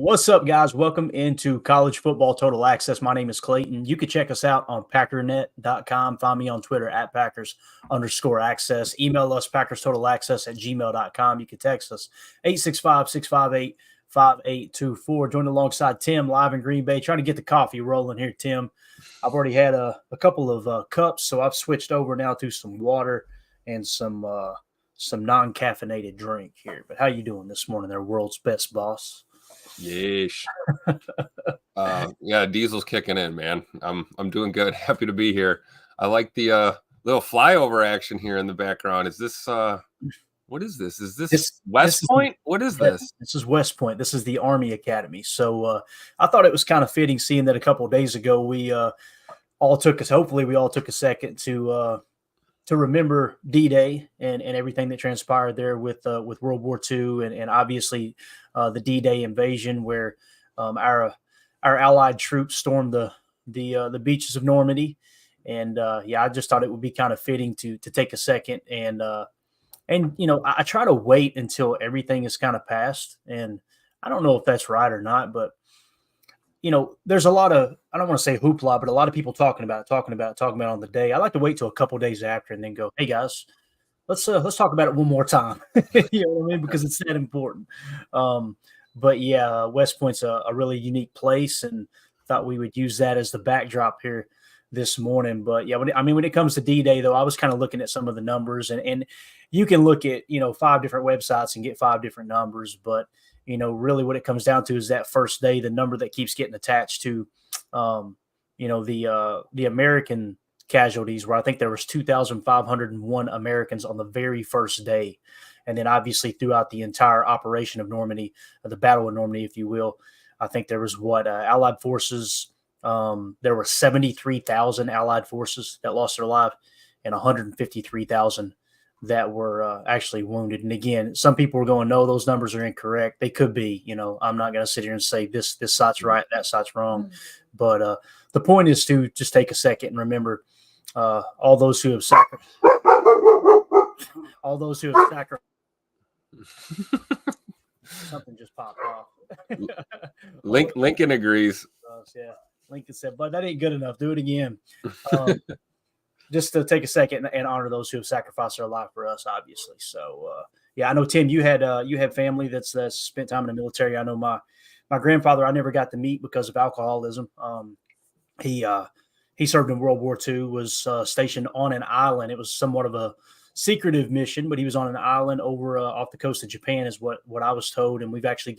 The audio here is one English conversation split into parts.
What's up, guys? Welcome into College Football Total Access. My name is Clayton. You can check us out on packernet.com. Find me on Twitter at Packers_access. Email us PackersTotalAccess@gmail.com. You can text us 865-658-5824. Join alongside Tim live in Green Bay. Trying to get the coffee rolling here, Tim. I've already had a couple of cups, so I've switched over now to some water and some non-caffeinated drink here. But how you doing this morning there, world's best boss? Yeesh. Yeah, Diesel's kicking in, man. I'm doing good. Happy to be here. I like the little flyover action here in the background. Is this what is this? Is this West Point? What is this? This is West Point. This is the Army Academy. So I thought it was kind of fitting, seeing that a couple of days ago we all took a second to remember D-Day and everything that transpired there with World War II and obviously the D-Day invasion, where our Allied troops stormed the beaches of Normandy. And I just thought it would be kind of fitting to take a second and I try to wait until everything is kind of passed. And I don't know if that's right or not, but there's a lot of, I don't want to say hoopla, but a lot of people talking about it on the day. I like to wait till a couple days after and then go, hey guys, let's talk about it one more time. You know what I mean? Because it's that important. But yeah, West Point's a really unique place, and thought we would use that as the backdrop here this morning. But yeah, when it comes to D-Day, though, I was kind of looking at some of the numbers, and you can look at 5 different websites and get 5 different numbers, but really what it comes down to is that first day, the number that keeps getting attached to, the American casualties, where I think there was 2,501 Americans on the very first day. And then obviously throughout the entire operation of Normandy, the Battle of Normandy, if you will, I think there was Allied forces. There were 73,000 Allied forces that lost their life and 153,000 that were actually wounded. And again, some people are going, no, those numbers are incorrect. They could be. I'm not going to sit here and say this site's right, that site's wrong. Mm-hmm. But the point is to just take a second and remember all those who have sacrificed. Something just popped off. Lincoln agrees. Yeah, Lincoln said, but that ain't good enough. Do it again. Just to take a second and honor those who have sacrificed their life for us, obviously. So, I know, Tim, you had family that's spent time in the military. I know my grandfather, I never got to meet because of alcoholism. He served in World War II, was stationed on an island. It was somewhat of a secretive mission, but he was on an island over off the coast of Japan is what I was told. And we've actually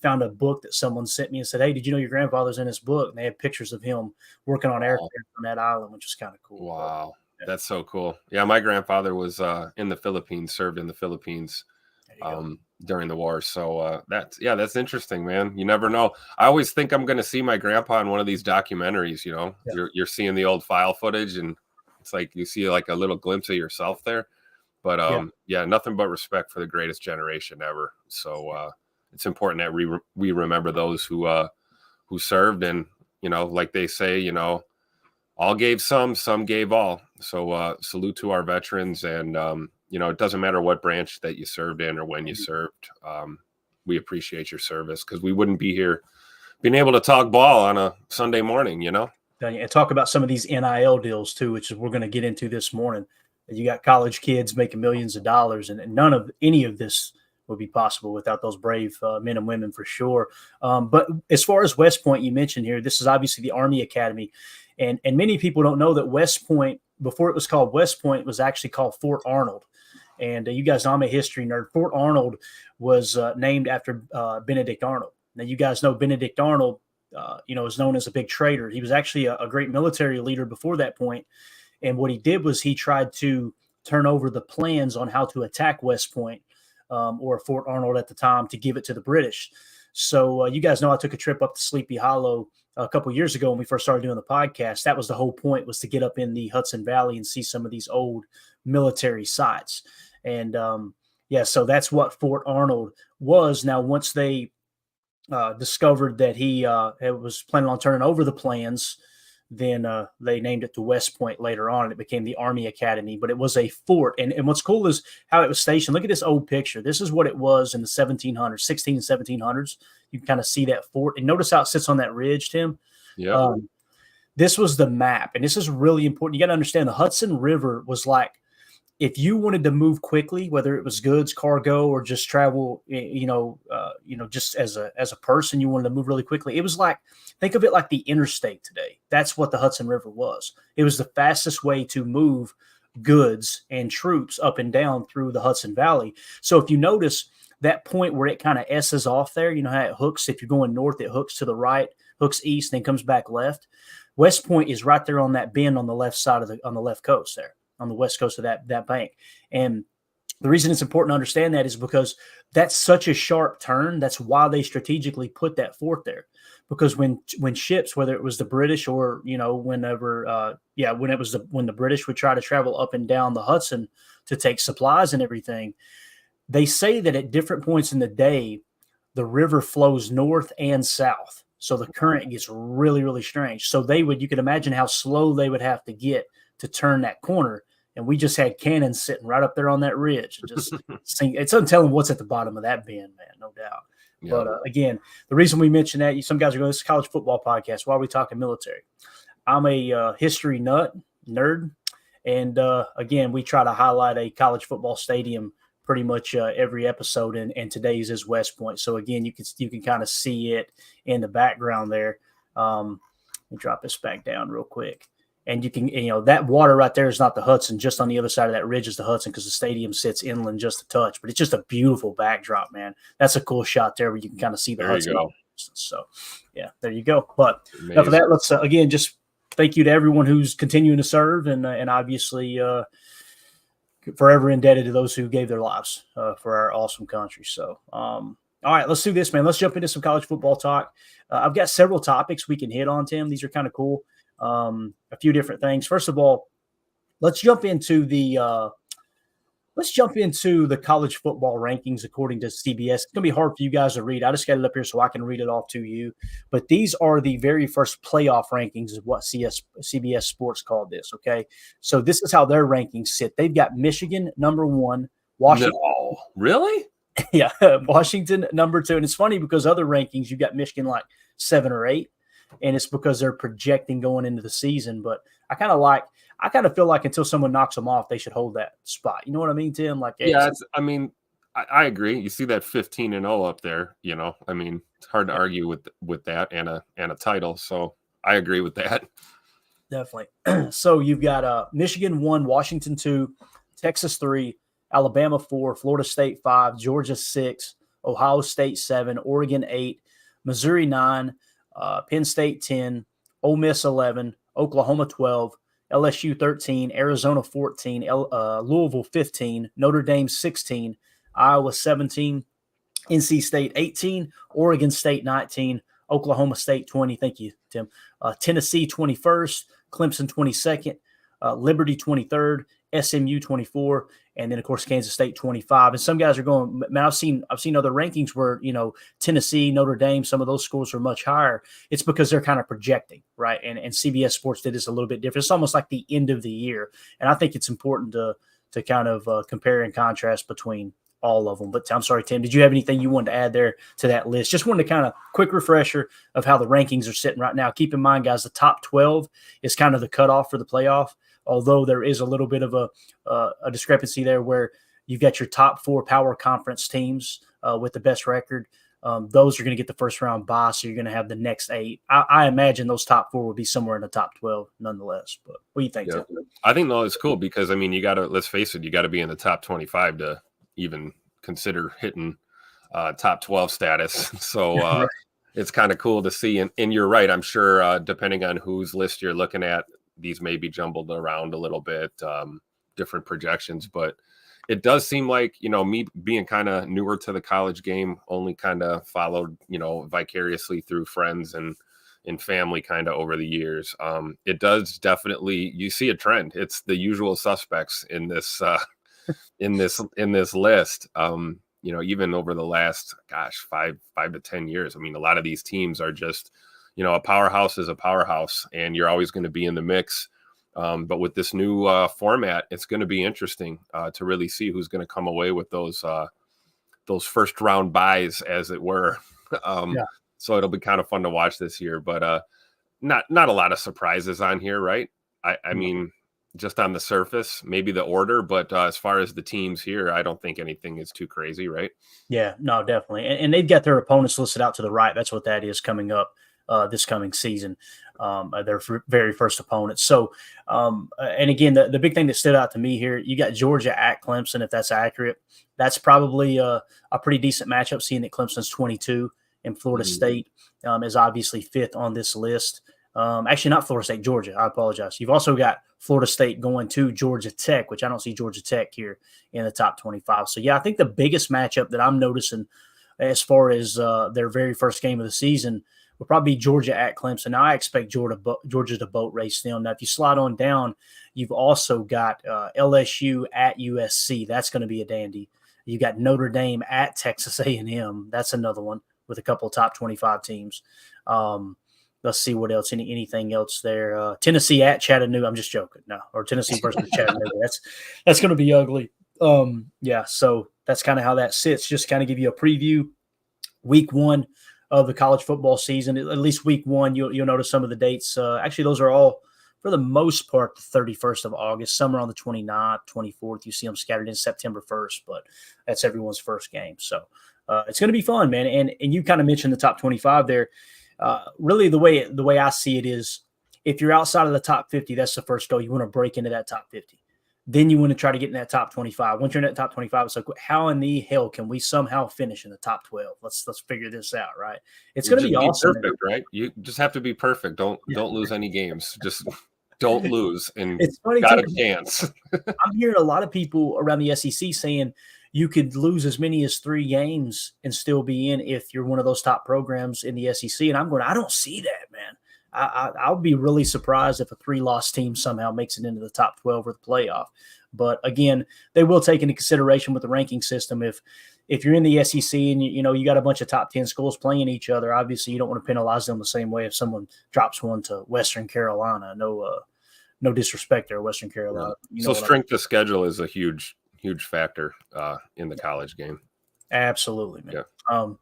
found a book that someone sent me and said, hey, did you know your grandfather's in this book? And they had pictures of him working on aircraft on that island, which is kind of cool. Wow. Yeah. That's so cool. Yeah. My grandfather was in the Philippines, served in the Philippines during the war. So that's interesting, man. You never know. I always think I'm going to see my grandpa in one of these documentaries, Yeah. You're seeing the old file footage and it's like you see like a little glimpse of yourself there. But nothing but respect for the greatest generation ever. So it's important that we remember those who served, and like they say, all gave some gave all. So salute to our veterans, and it doesn't matter what branch that you served in or when you served. We appreciate your service, because we wouldn't be here being able to talk ball on a Sunday morning, And talk about some of these NIL deals too, which is we're going to get into this morning. You got college kids making millions of dollars, and none of any of this would be possible without those brave men and women, for sure. But as far as West Point, you mentioned here, this is obviously the Army Academy. And many people don't know that West Point, before it was called West Point, it was actually called Fort Arnold. And you guys know I'm a history nerd. Fort Arnold was named after Benedict Arnold. Now, you guys know Benedict Arnold, is known as a big traitor. He was actually a great military leader before that point. And what he did was he tried to turn over the plans on how to attack West Point or Fort Arnold at the time to give it to the British. So you guys know I took a trip up to Sleepy Hollow a couple years ago when we first started doing the podcast. That was the whole point, was to get up in the Hudson Valley and see some of these old military sites. And so that's what Fort Arnold was. Now, once they discovered that he was planning on turning over the plans Then they named it to West Point later on, and it became the Army Academy. But it was a fort. And what's cool is how it was stationed. Look at this old picture. This is what it was in the 1700s, 16 and 1700s. You can kind of see that fort. And notice how it sits on that ridge, Tim. Yeah. This was the map. And this is really important. You got to understand the Hudson River was like, if you wanted to move quickly, whether it was goods, cargo, or just travel, just as a person, you wanted to move really quickly. It was like, think of it like the interstate today. That's what the Hudson River was. It was the fastest way to move goods and troops up and down through the Hudson Valley. So if you notice that point where it kind of S's off there, you know how it hooks. If you're going north, it hooks to the right, hooks east, then comes back left. West Point is right there on that bend on the left side on the left coast there, on the west coast of that bank. And the reason it's important to understand that is because that's such a sharp turn. That's why they strategically put that fort there. Because when ships, whether it was the British or, when the British would try to travel up and down the Hudson to take supplies and everything, they say that at different points in the day, the river flows north and south. So the current gets really, really strange. So you could imagine how slow they would have to get to turn that corner. And we just had cannons sitting right up there on that ridge. And just it's untelling what's at the bottom of that bend, man, no doubt. Yeah. But again, the reason we mention that, some guys are going, this is a college football podcast. Why are we talking military? I'm a history nerd. And again, we try to highlight a college football stadium pretty much every episode, and today's is West Point. So again, you can kind of see it in the background there. Let me drop this back down real quick. And you can, that water right there is not the Hudson. Just on the other side of that ridge is the Hudson, because the stadium sits inland just a touch. But it's just a beautiful backdrop, man. That's a cool shot there where you can kind of see the Hudson. So, yeah, there you go. But enough of that. Let's again just thank you to everyone who's continuing to serve, and obviously forever indebted to those who gave their lives for our awesome country. So, all right, let's do this, man. Let's jump into some college football talk. I've got several topics we can hit on, Tim. These are kind of cool. A few different things. First of all, let's jump into the college football rankings according to CBS. It's going to be hard for you guys to read. I just got it up here so I can read it off to you. But these are the very first playoff rankings of what CBS Sports called this, okay? So this is how their rankings sit. They've got Michigan number 1, Washington. No, really? Yeah, Washington number 2. And it's funny because other rankings, you've got Michigan like 7 or 8. And it's because they're projecting going into the season. But I kind of feel like until someone knocks them off, they should hold that spot. You know what I mean, Tim? Like, yeah, I agree. You see that 15-0 up there. It's hard to argue with that and a title. So I agree with that. Definitely. So you've got Michigan 1, Washington 2, Texas 3, Alabama 4, Florida State 5, Georgia 6, Ohio State 7, Oregon 8, Missouri 9. Penn State 10, Ole Miss 11, Oklahoma 12, LSU 13, Arizona 14, Louisville 15, Notre Dame 16, Iowa 17, NC State 18, Oregon State 19, Oklahoma State 20. Thank you, Tim. Tennessee 21st, Clemson 22nd, Liberty 23rd, SMU 24, and then of course Kansas State 25. And some guys are going, man, I've seen other rankings where, Tennessee, Notre Dame, some of those scores are much higher. It's because they're kind of projecting, right? And CBS Sports did this a little bit different. It's almost like the end of the year. And I think it's important to kind of compare and contrast between all of them. But I'm sorry, Tim, did you have anything you wanted to add there to that list? Just wanted to kind of quick refresher of how the rankings are sitting right now. Keep in mind, guys, the top 12 is kind of the cutoff for the playoff. Although there is a little bit of a discrepancy there where you've got your top 4 power conference teams with the best record. Those are going to get the first round bye, so you're going to have the next 8. I imagine those top 4 would be somewhere in the top 12 nonetheless. But what do you think, Tim? I think it's cool because, you got to, let's face it, you got to be in the top 25 to even consider hitting top 12 status. So right. It's kind of cool to see. And you're right. I'm sure depending on whose list you're looking at, these may be jumbled around a little bit, different projections, but it does seem like, me being kind of newer to the college game, only kind of followed, vicariously through friends and family kind of over the years. It does definitely, you see a trend. It's the usual suspects in this, in this list. Even over the last, 5 to 10 years. A lot of these teams are just, a powerhouse is a powerhouse, and you're always going to be in the mix. But with this new format, it's going to be interesting to really see who's going to come away with those first round buys, as it were. Yeah. So it'll be kind of fun to watch this year, but not a lot of surprises on here, right? I mean, just on the surface, maybe the order, but as far as the teams here, I don't think anything is too crazy, right? Yeah, no, definitely. And they've got their opponents listed out to the right. That's what that is coming up this coming season, their very first opponents. So, and again, the big thing that stood out to me here, you got Georgia at Clemson, if that's accurate. That's probably a pretty decent matchup, seeing that Clemson's 22 and Florida State is obviously fifth on this list. Actually, not Florida State, Georgia. I apologize. You've also got Florida State going to Georgia Tech, which I don't see Georgia Tech here in the top 25. So, yeah, I think the biggest matchup that I'm noticing as far as their very first game of the season will probably be Georgia at Clemson. Now, I expect Georgia to boat race them. Now, if you slide on down, you've also got LSU at USC. That's going to be a dandy. You got Notre Dame at Texas A&M. That's another one with a couple of top 25 teams. Let's see what else. Anything else there? Tennessee at Chattanooga. I'm just joking. No, or Tennessee versus Chattanooga. That's going to be ugly. Yeah. So that's kind of how that sits. Just kind of give you a preview. Week 1 of the college football season. At least week 1, you'll notice some of the dates. Actually, those are all, for the most part, the 31st of August. Some are on the 29th, 24th. You see them scattered in September 1st, but that's everyone's first game. So it's going to be fun, man. And you kind of mentioned the top 25 there. Really, the way I see it is, if you're outside of the top 50, that's the first goal. You want to break into that top 50. Then you want to try to get in that top 25. Once you're in that top 25, it's like, how in the hell can we somehow finish in the top 12? Let's figure this out, right? It's going to be awesome. Perfect, right? You just have to be perfect. Don't lose any games. Just don't lose, and it's funny, got a chance. I'm hearing a lot of people around the SEC saying you could lose as many as 3 games and still be in if you're one of those top programs in the SEC. And I'm going, I don't see that, man. I'll be really surprised if a 3-loss team somehow makes it into the top 12 or the playoff. But again, they will take into consideration with the ranking system. If you're in the SEC and you got a bunch of top 10 schools playing each other, obviously you don't want to penalize them the same way if someone drops one to Western Carolina. No disrespect there, Western Carolina. So strength of schedule is a huge factor in the college game. Absolutely, man. Yeah.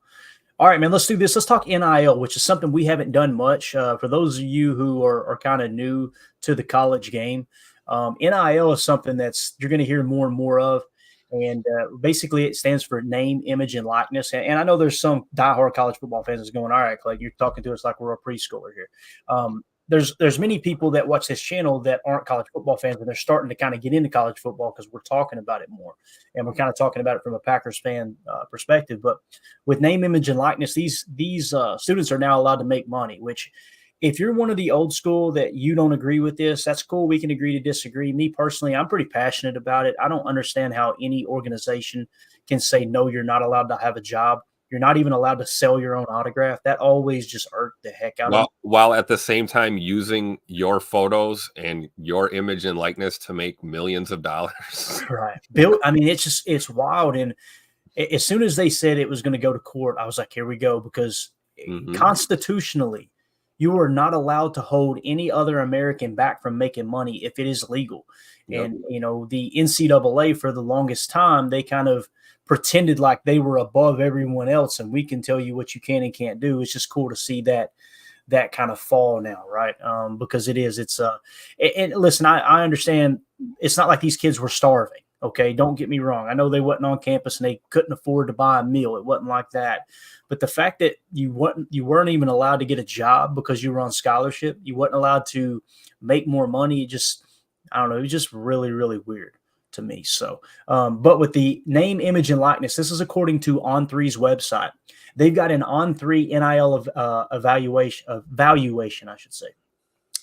All right, man, let's do this. Let's talk NIL, which is something we haven't done much. For those of you who are kind of new to the college game, NIL is something you're going to hear more and more of. And basically it stands for name, image, and likeness. And I know there's some diehard college football fans that's going, all right, Clay, you're talking to us like we're a preschooler here. There's many people that watch this channel that aren't college football fans, and they're starting to kind of get into college football because we're talking about it more, and we're kind of talking about it from a Packers fan perspective. But with name, image, and likeness, these students are now allowed to make money. Which, if you're one of the old school that you don't agree with this, that's cool. We can agree to disagree. Me personally, I'm pretty passionate about it. I don't understand how any organization can say no, you're not allowed to have a job. You're not even allowed to sell your own autograph. That always just irked the heck out of me. While at the same time using your photos and your image and likeness to make millions of dollars. Right. I mean, it's wild. And as soon as they said it was going to go to court, I was like, here we go. Because constitutionally, you are not allowed to hold any other American back from making money if it is legal. Yep. And, the NCAA, for the longest time, they kind of pretended like they were above everyone else, and we can tell you what you can and can't do. It's just cool to see that kind of fall now, right? Because and listen, I understand it's not like these kids were starving. Okay, don't get me wrong. I know they wasn't on campus and they couldn't afford to buy a meal. It wasn't like that. But the fact that you weren't even allowed to get a job because you were on scholarship, you weren't allowed to make more money. It was just really, really weird to me. So, but with the name, image, and likeness, this is according to On3's website. They've got an On3 NIL valuation, I should say.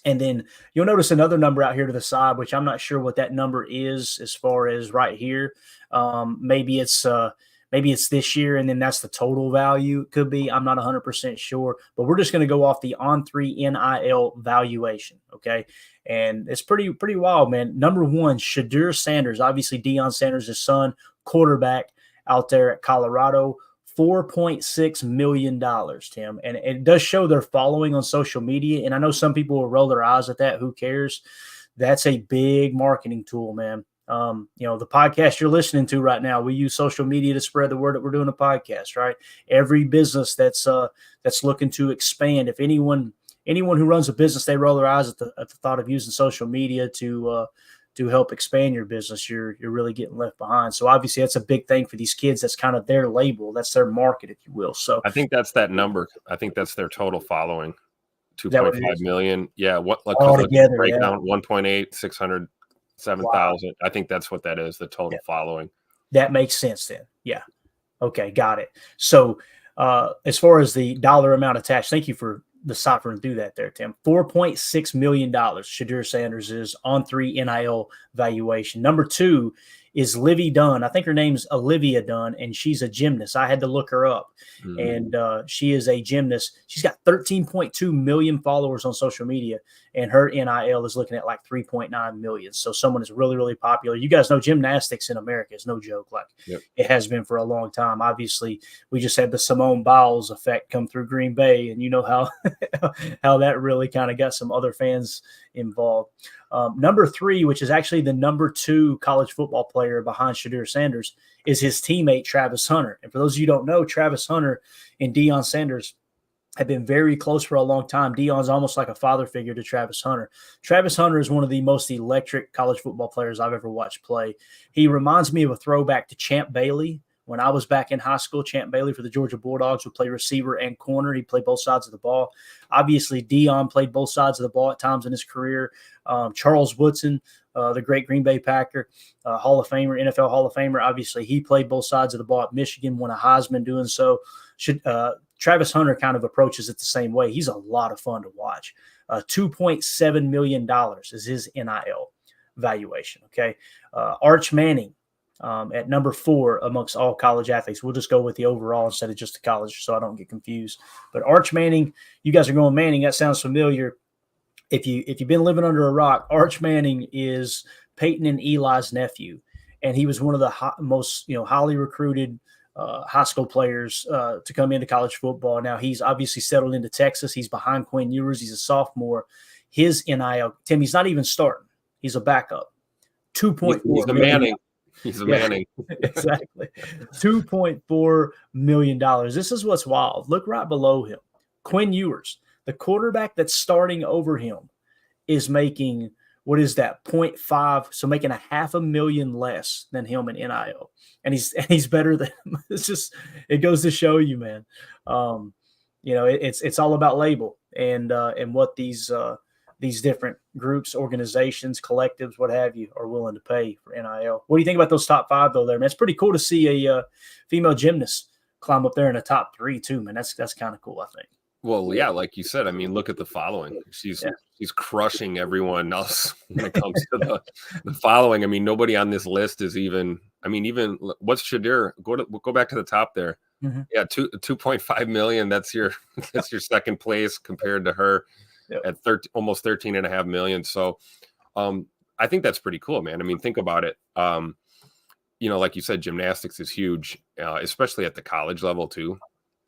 And then you'll notice another number out here to the side, which I'm not sure what that number is as far as right here. Maybe it's this year, and then that's the total value. It could be. I'm not 100% sure, but we're just going to go off the On3 NIL valuation, okay? And it's pretty wild, man. Number 1, Shadur Sanders, obviously Deion Sanders' son, quarterback out there at Colorado, $4.6 million, Tim. And it does show their following on social media. And I know some people will roll their eyes at that. Who cares? That's a big marketing tool, man. The podcast you're listening to right now, we use social media to spread the word that we're doing a podcast, right? Every business that's looking to expand, if anyone who runs a business, they roll their eyes at the thought of using social media to help expand your business, you're really getting left behind. So obviously that's a big thing for these kids. That's kind of their label. That's their market, if you will. So I think that's that number. I think that's their total following. 2.5 million. Yeah. What like altogether, breakdown 1.8, 607,000. I think that's what that is, the total following. That makes sense then. Yeah. Okay, got it. So as far as the dollar amount attached, thank you for deciphering through that there, Tim. $4.6 million Shedeur Sanders is on 3 NIL valuation. Number 2 is Livy Dunn. I think her name's Olivia Dunn, and she's a gymnast. I had to look her up, and she is a gymnast. She's got 13.2 million followers on social media, and her NIL is looking at like 3.9 million. So someone is really, really popular. You guys know gymnastics in America is no joke. Like it has been for a long time. Obviously, we just had the Simone Biles effect come through Green Bay, and you know how how that really kind of got some other fans involved. Number 3, which is actually the number 2 college football player behind Shedeur Sanders, is his teammate Travis Hunter. And for those of you who don't know, Travis Hunter and Deion Sanders have been very close for a long time. Deion's almost like a father figure to Travis Hunter. Travis Hunter is one of the most electric college football players I've ever watched play. He reminds me of a throwback to Champ Bailey. When I was back in high school, Champ Bailey for the Georgia Bulldogs would play receiver and corner. He played both sides of the ball. Obviously, Deion played both sides of the ball at times in his career. Charles Woodson, the great Green Bay Packer, Hall of Famer, NFL Hall of Famer. Obviously, he played both sides of the ball at Michigan, won a Heisman doing so. Travis Hunter kind of approaches it the same way. He's a lot of fun to watch. $2.7 million is his NIL valuation, okay? Arch Manning, at number 4 amongst all college athletes. We'll just go with the overall instead of just the college so I don't get confused. But Arch Manning, you guys are going Manning. That sounds familiar. If you've been living under a rock, Arch Manning is Peyton and Eli's nephew, and he was one of the most highly recruited high school players to come into college football. Now he's obviously settled into Texas. He's behind Quinn Ewers. He's a sophomore. His NIL, Tim, he's not even starting. He's a backup. 2.4 He's a Manning. He's a Manning. Exactly. $2.4 million. This is what's wild. Look right below him. Quinn Ewers, the quarterback that's starting over him, is making, what is that, 0.5, so making $500,000 less than him in NIL. And he's better than him. It goes to show you, man. It's all about label and what these different groups, organizations, collectives, what have you, are willing to pay for NIL. What do you think about those top 5 though there, man? It's pretty cool to see a female gymnast climb up there in the top 3 too, man. That's kind of cool, I think. Well, yeah, like you said, I mean, look at the following. She's crushing everyone else when it comes to the following. I mean, nobody on this list is even what's Shedeur? Go back to the top there. Mm-hmm. Yeah, 2.5 million. That's your second place compared to her at almost 13.5 million. So I think that's pretty cool, man. I mean, think about it. Like you said, gymnastics is huge, especially at the college level too.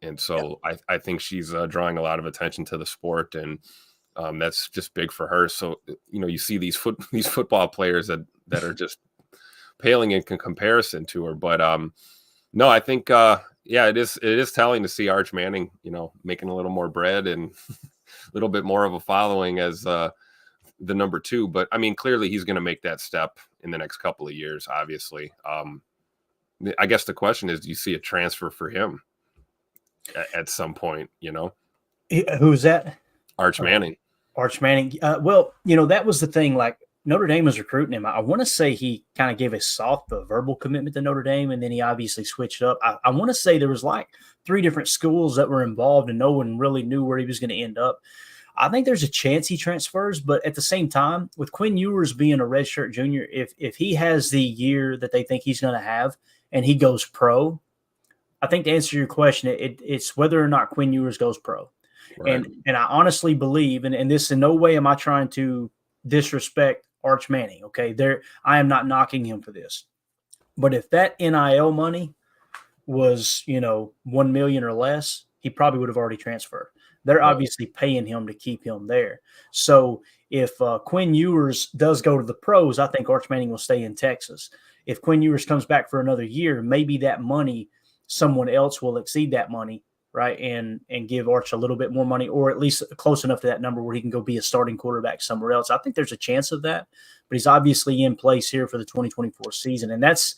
And so I think she's drawing a lot of attention to the sport, and that's just big for her. So, you see these football players that are just paling in comparison to her. But no, I think, it is telling to see Arch Manning, making a little more bread and a little bit more of a following as the number 2. But I mean, clearly he's going to make that step in the next couple of years, obviously. I guess the question is, do you see a transfer for him at some point? Who's that? Arch Manning. Arch Manning. Well, that was the thing. Like, Notre Dame was recruiting him. I want to say he kind of gave a soft but verbal commitment to Notre Dame, and then he obviously switched up. I want to say there was like 3 different schools that were involved, and no one really knew where he was going to end up. I think there's a chance he transfers, but at the same time, with Quinn Ewers being a redshirt junior, if he has the year that they think he's going to have and he goes pro, I think to answer your question, it's whether or not Quinn Ewers goes pro. Right. And I honestly believe, and this in no way am I trying to disrespect Arch Manning, okay? I am not knocking him for this. But if that NIL money was, 1 million or less, he probably would have already transferred. They're Right. obviously paying him to keep him there. So if Quinn Ewers does go to the pros, I think Arch Manning will stay in Texas. If Quinn Ewers comes back for another year, maybe that money, someone else will exceed that money, right? And give Arch a little bit more money, or at least close enough to that number where he can go be a starting quarterback somewhere else. I think there's a chance of that, but he's obviously in place here for the 2024 season. And that's,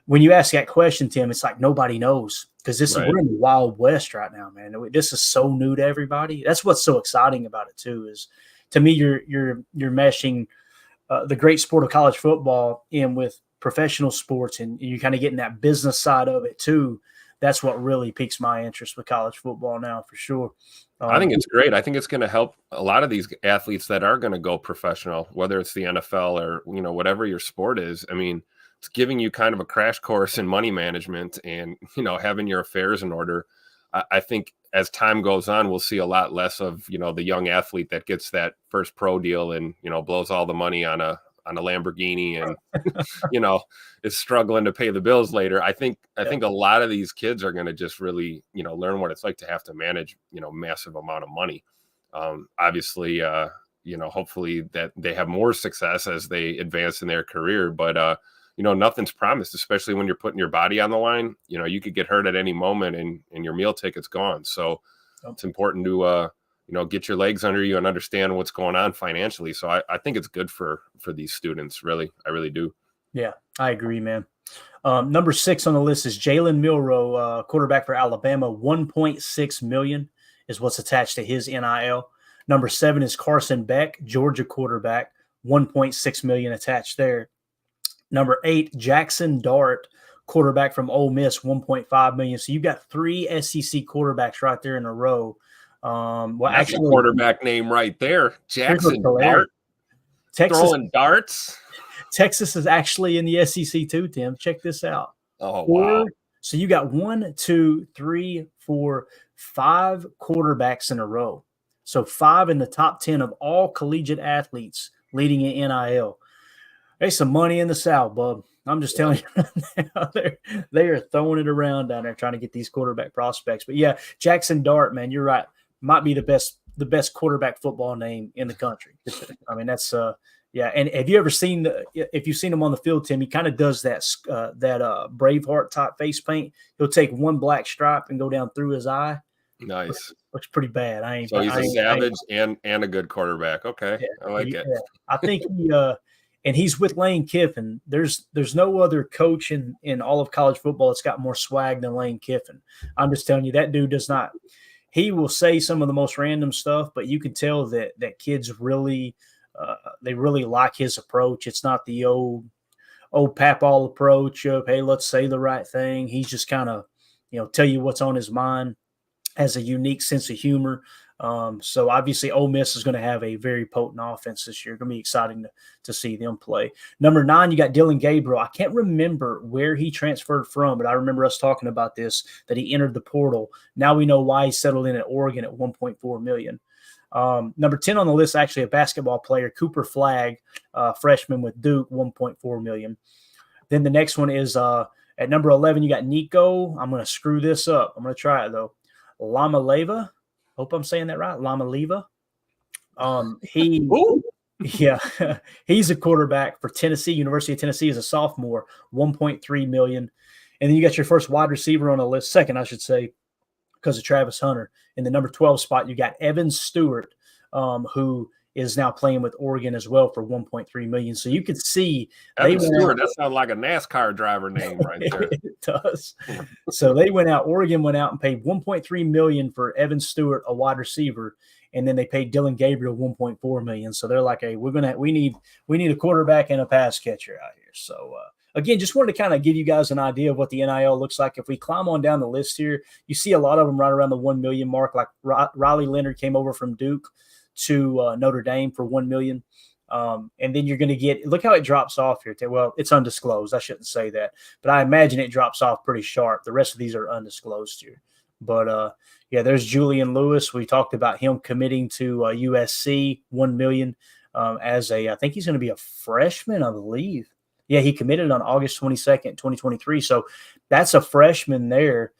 when you ask that question, Tim, it's like nobody knows, because Right. we're in the Wild West right now, man. This is so new to everybody. That's what's so exciting about it too. Is, to me, you're meshing the great sport of college football in with professional sports, and you're kind of getting that business side of it too. That's what really piques my interest with college football now, for sure. I think it's great. I think it's going to help a lot of these athletes that are going to go professional, whether it's the NFL or, whatever your sport is. I mean, it's giving you kind of a crash course in money management and, having your affairs in order. I think as time goes on, we'll see a lot less of, the young athlete that gets that first pro deal and, blows all the money on a Lamborghini and, is struggling to pay the bills later. I think a lot of these kids are going to just really, learn what it's like to have to manage, massive amount of money. Obviously, hopefully that they have more success as they advance in their career, but, nothing's promised, especially when you're putting your body on the line. You could get hurt at any moment and your meal ticket's gone. So it's important to, get your legs under you and understand what's going on financially. So I think it's good for these students. Really. I really do. Yeah, I agree, man. Number 6 on the list is Jalen Milroe, quarterback for Alabama. 1.6 million is what's attached to his NIL. Number 7 is Carson Beck, Georgia quarterback. 1.6 million attached there. Number 8, Jackson Dart, quarterback from Ole Miss, 1.5 million. So you've got 3 SEC quarterbacks right there in a row. That's actually a quarterback name right there. Jackson Dart. Texas, throwing darts. Texas is actually in the SEC too, Tim. Check this out. Oh, wow. So you got 1, 2, 3, 4, 5 quarterbacks in a row. So 5 in the top 10 of all collegiate athletes leading in NIL. There's some money in the South, bub. I'm just telling you, they are throwing it around down there trying to get these quarterback prospects. But yeah, Jackson Dart, man, you're right. Might be the best quarterback football name in the country. I mean, that's yeah. And have you ever seen if you've seen him on the field, Tim? He kind of does that Braveheart type face paint. He'll take one black stripe and go down through his eye. Nice. Looks pretty bad. So he's a savage and a good quarterback. Okay, yeah, I like it. I think he and he's with Lane Kiffin. There's no other coach in all of college football that's got more swag than Lane Kiffin. I'm just telling you, that dude does not. He will say some of the most random stuff, but you can tell that kids really they really like his approach. It's not the old papal approach of, hey, let's say the right thing. He's just kind of, tell you what's on his mind. Has a unique sense of humor. So obviously Ole Miss is going to have a very potent offense this year. Going to be exciting to see them play. Number 9, you got Dylan Gabriel. I can't remember where he transferred from, but I remember us talking about this, that he entered the portal. Now we know why he settled in at Oregon at $1.4 million. Number 10 on the list, actually a basketball player, Cooper Flagg, freshman with Duke, $1.4 million. Then the next one is at number 11, you got Nico. I'm going to screw this up. I'm going to try it though. Lamaleva. Hope I'm saying that right. Lamaleva. He's a quarterback for Tennessee, University of Tennessee, as a sophomore, $1.3 million. And then you got your first wide receiver on the list, second, I should say, because of Travis Hunter. In the number 12 spot, you got Evan Stewart, who is now playing with Oregon as well for $1.3 million. So you could see Evan Stewart, that sounds like a NASCAR driver name right there. It does. So Oregon went out and paid $1.3 million for Evan Stewart, a wide receiver, and then they paid Dylan Gabriel $1.4 million. So they're like, hey, we need a quarterback and a pass catcher out here. So again, just wanted to kind of give you guys an idea of what the NIL looks like. If we climb on down the list here, you see a lot of them right around the 1 million mark. Like Riley Leonard came over from Duke to Notre Dame for $1 million. And then you're going to get, look how it drops off here. Well, it's undisclosed. I shouldn't say that, but I imagine it drops off pretty sharp. The rest of these are undisclosed here. But there's Julian Lewis. We talked about him committing to USC, $1 million I think he's going to be a freshman, I believe. Yeah, he committed on August 22nd, 2023. So that's a freshman there.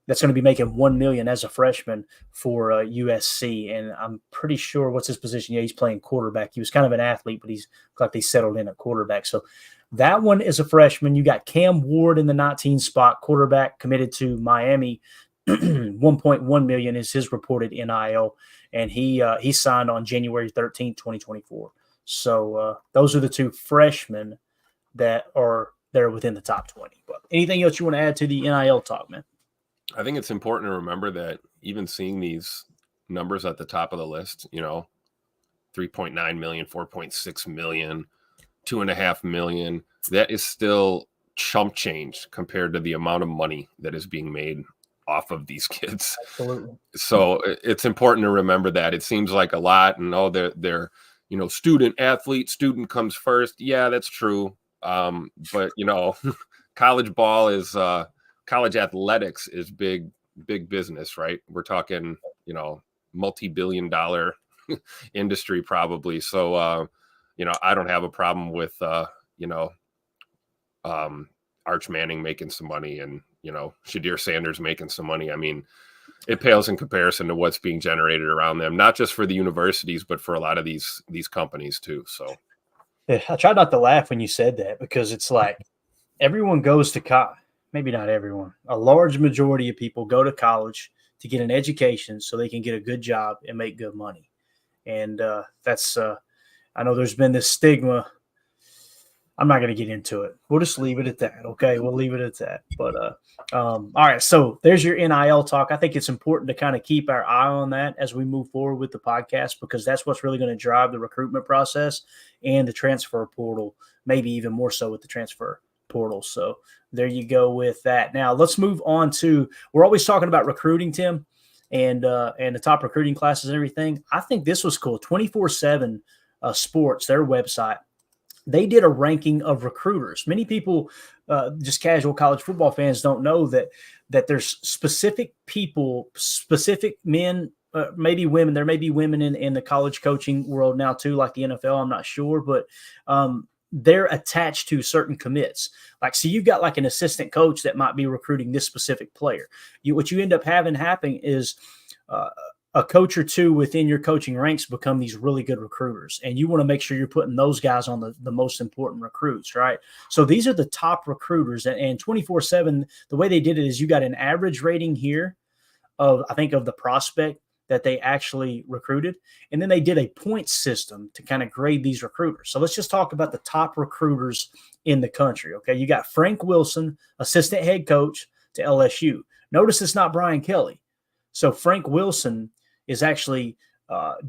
That's going to be making $1 million as a freshman for USC, and I'm pretty sure what's his position. Yeah, he's playing quarterback. He was kind of an athlete, but he's like they settled in at quarterback. So that one is a freshman. You got Cam Ward in the 19 spot, quarterback committed to Miami. 1.1 million is his reported NIL, and he signed on January 13th, 2024. So those are the two freshmen that are there within the top 20. But anything else you want to add to the NIL talk, man? I think it's important to remember that even seeing these numbers at the top of the list, 3.9 million, 4.6 million, 2.5 million, that is still chump change compared to the amount of money that is being made off of these kids. Absolutely. So it's important to remember that. It seems like a lot, and they're student athlete, student comes first. Yeah, that's true. But college ball is college athletics is big business, right? We're talking, multi-billion-dollar industry probably. So, I don't have a problem with, Arch Manning making some money and, Shadir Sanders making some money. I mean, it pales in comparison to what's being generated around them, not just for the universities, but for a lot of these companies too. So yeah, I tried not to laugh when you said that, because it's like everyone goes to college. Maybe not everyone. A large majority of people go to college to get an education so they can get a good job and make good money. And that's I know there's been this stigma. I'm not going to get into it. We'll just leave it at that. Okay, we'll leave it at that. But all right, so there's your NIL talk. I think it's important to kind of keep our eye on that as we move forward with the podcast, because that's what's really going to drive the recruitment process and the transfer portal, maybe even more so with the transfer portal. So there you go with that. Now let's move on to, we're always talking about recruiting, Tim, and the top recruiting classes and everything. I think this was cool. 24/7 Sports, their website, they did a ranking of recruiters. Many people, just casual college football fans, don't know that there's specific people, specific men, maybe women. There may be women in the college coaching world now too, like the NFL. I'm not sure, but they're attached to certain commits. Like, so you've got like an assistant coach that might be recruiting this specific player. What you end up having happen is a coach or two within your coaching ranks become these really good recruiters, and you want to make sure you're putting those guys on the most important recruits, right? So these are the top recruiters, and 24/7, the way they did it is you got an average rating here of, I think, of the prospect that they actually recruited, and then they did a point system to kind of grade these recruiters. So let's just talk about the top recruiters in the country, okay? You got Frank Wilson, assistant head coach to LSU. Notice it's not Brian Kelly. So Frank Wilson is actually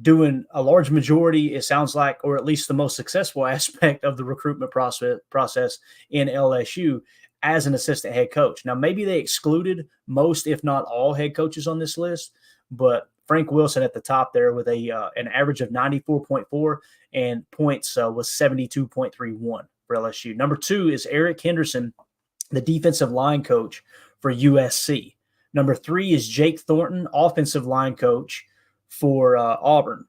doing a large majority, it sounds like, or at least the most successful aspect of the recruitment process in LSU as an assistant head coach. Now, maybe they excluded most, if not all, head coaches on this list, but Frank Wilson at the top there with an average of 94.4, and points was 72.31 for LSU. Number 2 is Eric Henderson, the defensive line coach for USC. Number 3 is Jake Thornton, offensive line coach for Auburn.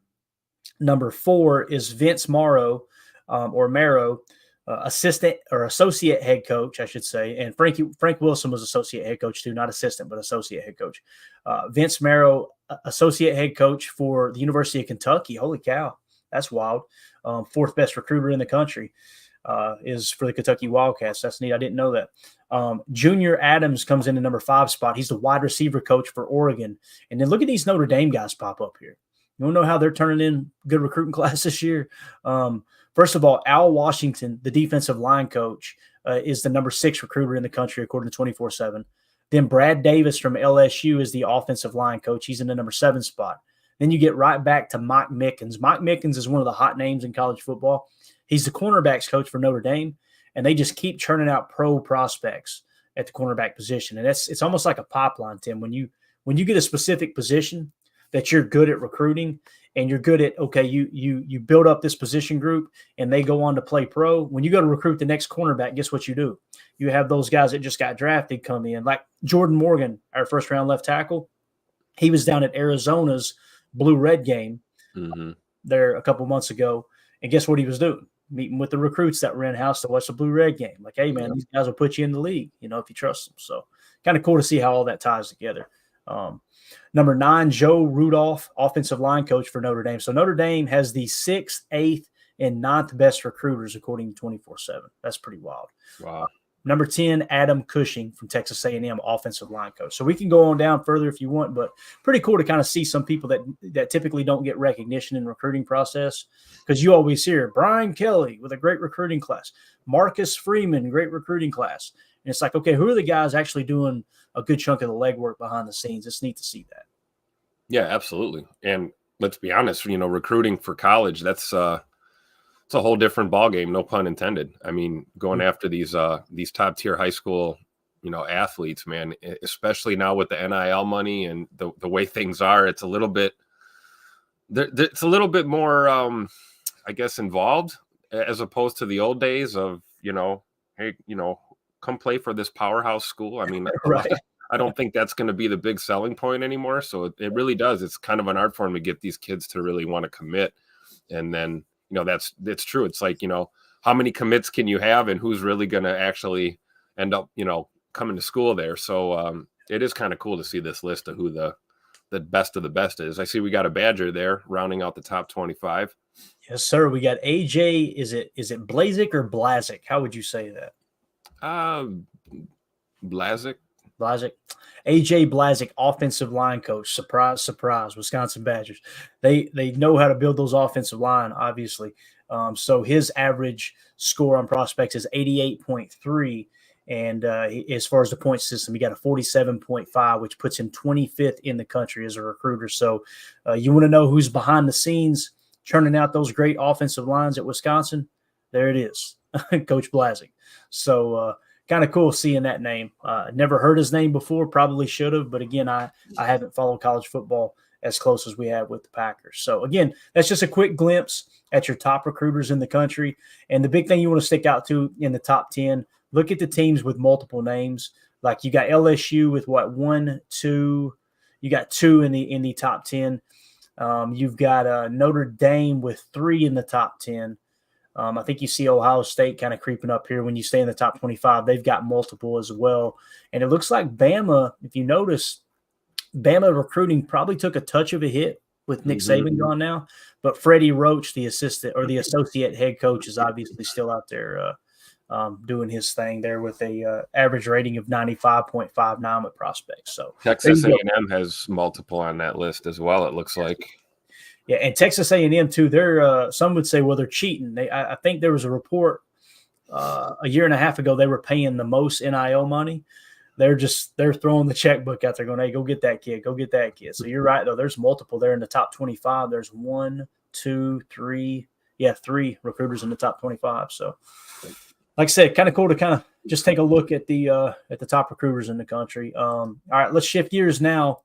Number 4 is Vince Marrow, assistant or associate head coach, I should say. And Frank Wilson was associate head coach too, not assistant, but associate head coach. Vince Marrow, associate head coach for the University of Kentucky. Holy cow, that's wild. 4th best recruiter in the country is for the Kentucky Wildcats. That's neat. I didn't know that. Junior Adams comes in the number 5 spot. He's the wide receiver coach for Oregon. And then look at these Notre Dame guys pop up here. You want to know how they're turning in good recruiting class this year? First of all, Al Washington, the defensive line coach, is the number 6 recruiter in the country, according to 24/7. Then Brad Davis from LSU is the offensive line coach. He's in the number 7 spot. Then you get right back to Mike Mickens. Mike Mickens is one of the hot names in college football. He's the cornerbacks coach for Notre Dame, and they just keep churning out pro prospects at the cornerback position. And it's almost like a pipeline, Tim. When you get a specific position that you're good at recruiting and you're good at, okay, you build up this position group and they go on to play pro. When you go to recruit the next cornerback, guess what you do? You have those guys that just got drafted come in, like Jordan Morgan, our first round left tackle. He was down at Arizona's Blue-Red game there a couple months ago. And guess what he was doing? meeting with the recruits that were in house to watch the Blue Red game. Like, hey man, these guys will put you in the league, if you trust them. So kind of cool to see how all that ties together. Number 9, Joe Rudolph, offensive line coach for Notre Dame. So Notre Dame has the 6th, 8th, and 9th best recruiters according to 24/7. That's pretty wild. Wow. Number 10, Adam Cushing from Texas A&M, offensive line coach. So we can go on down further if you want, but pretty cool to kind of see some people that typically don't get recognition in the recruiting process, because you always hear Brian Kelly with a great recruiting class, Marcus Freeman, great recruiting class. And it's like, okay, who are the guys actually doing a good chunk of the legwork behind the scenes? It's neat to see that. Yeah, absolutely. And let's be honest, recruiting for college, it's a whole different ballgame, no pun intended. I mean, going after these top tier high school, athletes, man, especially now with the NIL money and the way things are, it's a little bit more, I guess, involved, as opposed to the old days of, hey, come play for this powerhouse school. I mean, Right. I don't think that's going to be the big selling point anymore. So it really does. It's kind of an art form to get these kids to really want to commit. And then, that's true. It's like, how many commits can you have and who's really going to actually end up, coming to school there. So it is kind of cool to see this list of who the best of the best is. I see we got a Badger there rounding out the top 25. Yes, sir. We got AJ. Is it Blazik or Blazik? How would you say that? Blazik. AJ Blazik, offensive line coach. Surprise, surprise, Wisconsin Badgers. They know how to build those offensive line, obviously. So his average score on prospects is 88.3. And as far as the point system, he got a 47.5, which puts him 25th in the country as a recruiter. So you want to know who's behind the scenes churning out those great offensive lines at Wisconsin? There it is, Coach Blazik. So kind of cool seeing that name. Never heard his name before, probably should have. But again, I haven't followed college football as close as we have with the Packers. So again, that's just a quick glimpse at your top recruiters in the country. And the big thing you want to stick out to in the top 10, look at the teams with multiple names. Like you got LSU with what, 1, 2, you got 2 in the top 10. You've got Notre Dame with 3 in the top 10. I think you see Ohio State kind of creeping up here when you stay in the top 25. They've got multiple as well. And it looks like Bama, if you notice, Bama recruiting probably took a touch of a hit with Nick Saban gone now. But Freddie Roach, the assistant or the associate head coach, is obviously still out there doing his thing there with a average rating of 95.59 with prospects. So Texas A&M has multiple on that list as well, it looks like. Yeah, and Texas A&M too. They're some would say, well, they're cheating. I think there was a report a year and a half ago. They were paying the most NIL money. They're throwing the checkbook out there, going, "Hey, go get that kid, go get that kid." So you're right though. There's multiple there in the top 25. There's 1, 2, 3, 3 recruiters in the top 25. So, like I said, kind of cool to kind of just take a look at the top recruiters in the country. All right, let's shift gears now.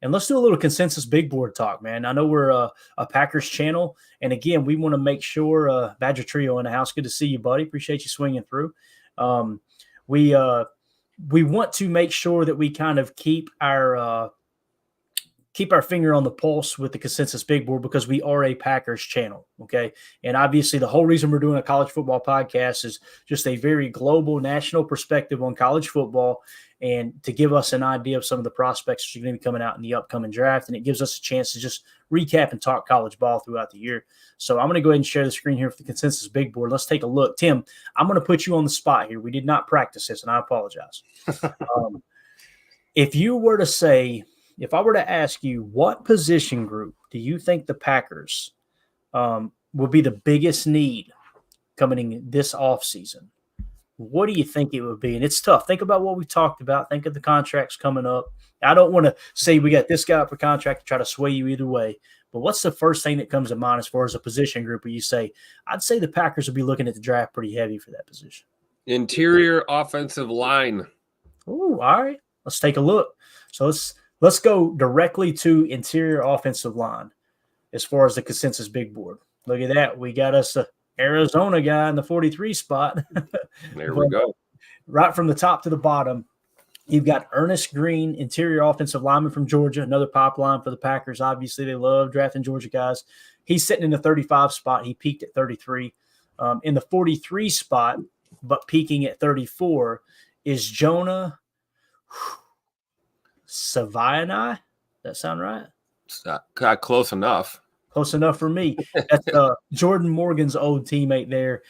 And let's do a little consensus big board talk, man. I know we're a Packers channel. And again, we want to make sure Badger Trio in the house. Good to see you, buddy. Appreciate you swinging through. We want to make sure that we kind of keep our finger on the pulse with the consensus big board because we are a Packers channel. Okay. And obviously the whole reason we're doing a college football podcast is just a very global national perspective on college football and to give us an idea of some of the prospects that are going to be coming out in the upcoming draft. And it gives us a chance to just recap and talk college ball throughout the year. So I'm going to go ahead and share the screen here for the consensus big board. Let's take a look. Tim, I'm going to put you on the spot here. We did not practice this and I apologize. If I were to ask you what position group do you think the Packers will be the biggest need coming in this offseason, what do you think it would be? And it's tough. Think about what we talked about. Think of the contracts coming up. I don't want to say we got this guy up for contract to try to sway you either way, but what's the first thing that comes to mind as far as a position group where you say, I'd say the Packers will be looking at the draft pretty heavy for that position? Interior offensive line. Oh, all right. Let's take a look. So let's go directly to interior offensive line as far as the consensus big board. Look at that. We got us a Arizona guy in the 43 spot. There we go. Right from the top to the bottom, you've got Ernest Green, interior offensive lineman from Georgia, another pipeline for the Packers. Obviously, they love drafting Georgia guys. He's sitting in the 35 spot. He peaked at 33. In the 43 spot, but peaking at 34, is Jonah Savaiani. That sound right? Close enough. Close enough for me. That's Jordan Morgan's old teammate there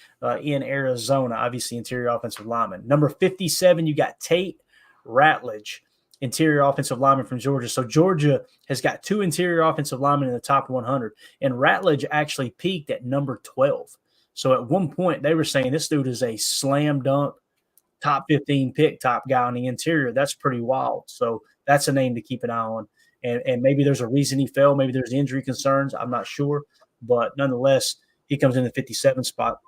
in Arizona, obviously interior offensive lineman. Number 57, you got Tate Ratledge, interior offensive lineman from Georgia. So Georgia has got 2 interior offensive linemen in the top 100, and Ratledge actually peaked at number 12. So at one point, they were saying this dude is a slam dunk, top 15 pick type guy on the interior. That's pretty wild. So that's a name to keep an eye on. And maybe there's a reason he fell. Maybe there's injury concerns. I'm not sure. But nonetheless, he comes in the 57 spot.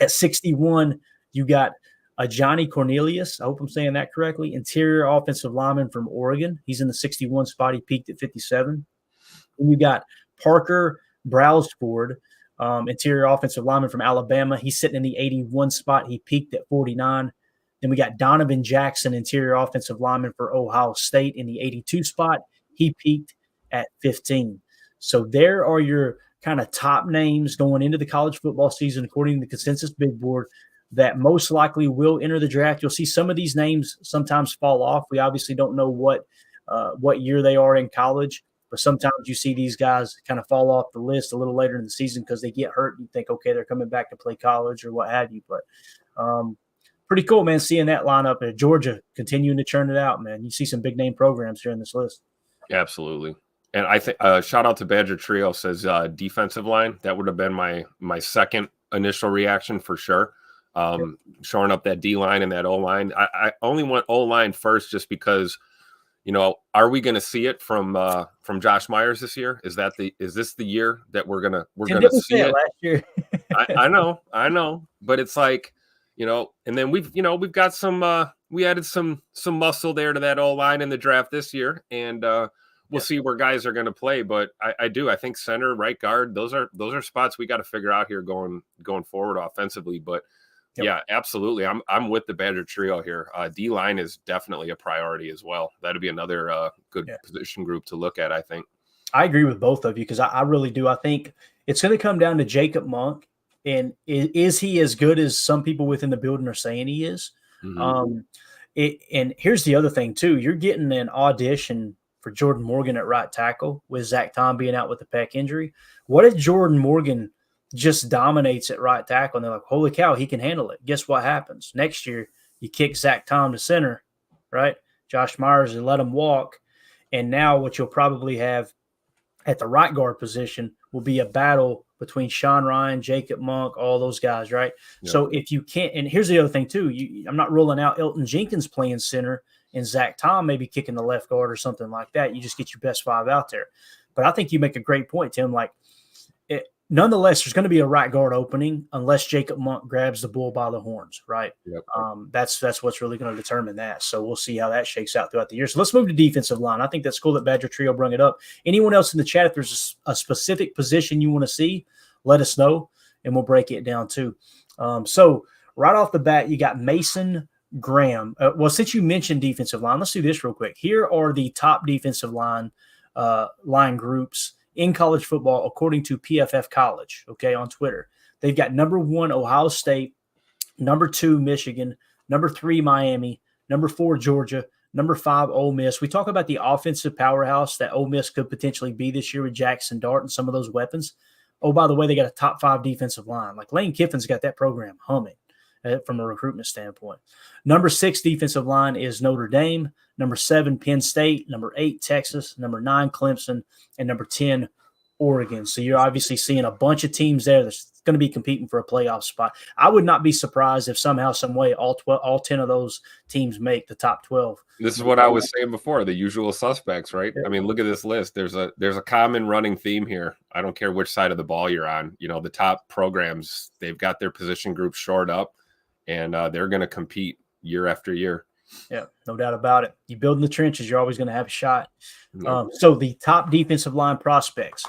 At 61, you got Johnny Cornelius. I hope I'm saying that correctly. Interior offensive lineman from Oregon. He's in the 61 spot. He peaked at 57. And you got Parker Browsford, interior offensive lineman from Alabama. He's sitting in the 81 spot. He peaked at 49. Then we got Donovan Jackson, interior offensive lineman for Ohio State, in the 82 spot. He peaked at 15. So there are your kind of top names going into the college football season, according to the consensus big board, that most likely will enter the draft. You'll see some of these names sometimes fall off. We obviously don't know what year they are in college, but sometimes you see these guys kind of fall off the list a little later in the season because they get hurt. And you think, okay, they're coming back to play college or what have you. But pretty cool, man, seeing that lineup at Georgia continuing to churn it out, man. You see some big name programs here in this list. Absolutely. And I think shout out to Badger Trio, says defensive line. That would have been my second initial reaction for sure. Shoring up that D line and that O line. I only went O line first just because, are we going to see it from Josh Myers this year? Is this the year that we're gonna see it? Last year. I know, but it's like, and then we've got some we added some muscle there to that O-line in the draft this year, and we'll see where guys are going to play. But I think center, right guard, those are spots we got to figure out here going forward offensively. But yeah, absolutely, I'm with the Badger Trio here. D-line is definitely a priority as well. That'd be another good position group to look at, I think. I agree with both of you because I really do. I think it's going to come down to Jacob Monk. And is he as good as some people within the building are saying he is? Mm-hmm. And here's the other thing, too. You're getting an audition for Jordan Morgan at right tackle with Zach Tom being out with the pec injury. What if Jordan Morgan just dominates at right tackle and they're like, holy cow, he can handle it? Guess what happens? Next year, you kick Zach Tom to center, right? Josh Myers and let him walk. And now what you'll probably have at the right guard position will be a battle between Sean Ryan, Jacob Monk, all those guys, right? Yeah. So if you can't – and here's the other thing too. I'm not ruling out Elton Jenkins playing center and Zach Tom maybe kicking the left guard or something like that. You just get your best 5 out there. But I think you make a great point, Tim. Like, nonetheless, there's going to be a right guard opening unless Jacob Monk grabs the bull by the horns, right? Yep. That's what's really going to determine that. So we'll see how that shakes out throughout the year. So let's move to defensive line. I think that's cool that Badger Trio brought it up. Anyone else in the chat, if there's a specific position you want to see, let us know, and we'll break it down too. So right off the bat, you got Mason Graham. Well, since you mentioned defensive line, let's do this real quick. Here are the top defensive line groups in college football, according to PFF College, okay, on Twitter. They've got number 1, Ohio State, number 2, Michigan, number 3, Miami, number 4, Georgia, number 5, Ole Miss. We talk about the offensive powerhouse that Ole Miss could potentially be this year with Jackson Dart and some of those weapons. Oh, by the way, they got a top 5 defensive line. Like Lane Kiffin's got that program humming from a recruitment standpoint. Number 6 defensive line is Notre Dame. Number 7, Penn State. Number 8, Texas. Number 9, Clemson. And number 10, Oregon. So you're obviously seeing a bunch of teams there that's going to be competing for a playoff spot. I would not be surprised if somehow, some way, all 10 of those teams make the top 12. This is what I was saying before, the usual suspects, right? Yeah. I mean, look at this list. There's a common running theme here. I don't care which side of the ball you're on. The top programs, they've got their position groups shored up, and they're going to compete year after year. Yeah, no doubt about it. You build in the trenches, you're always going to have a shot. So the top defensive line prospects,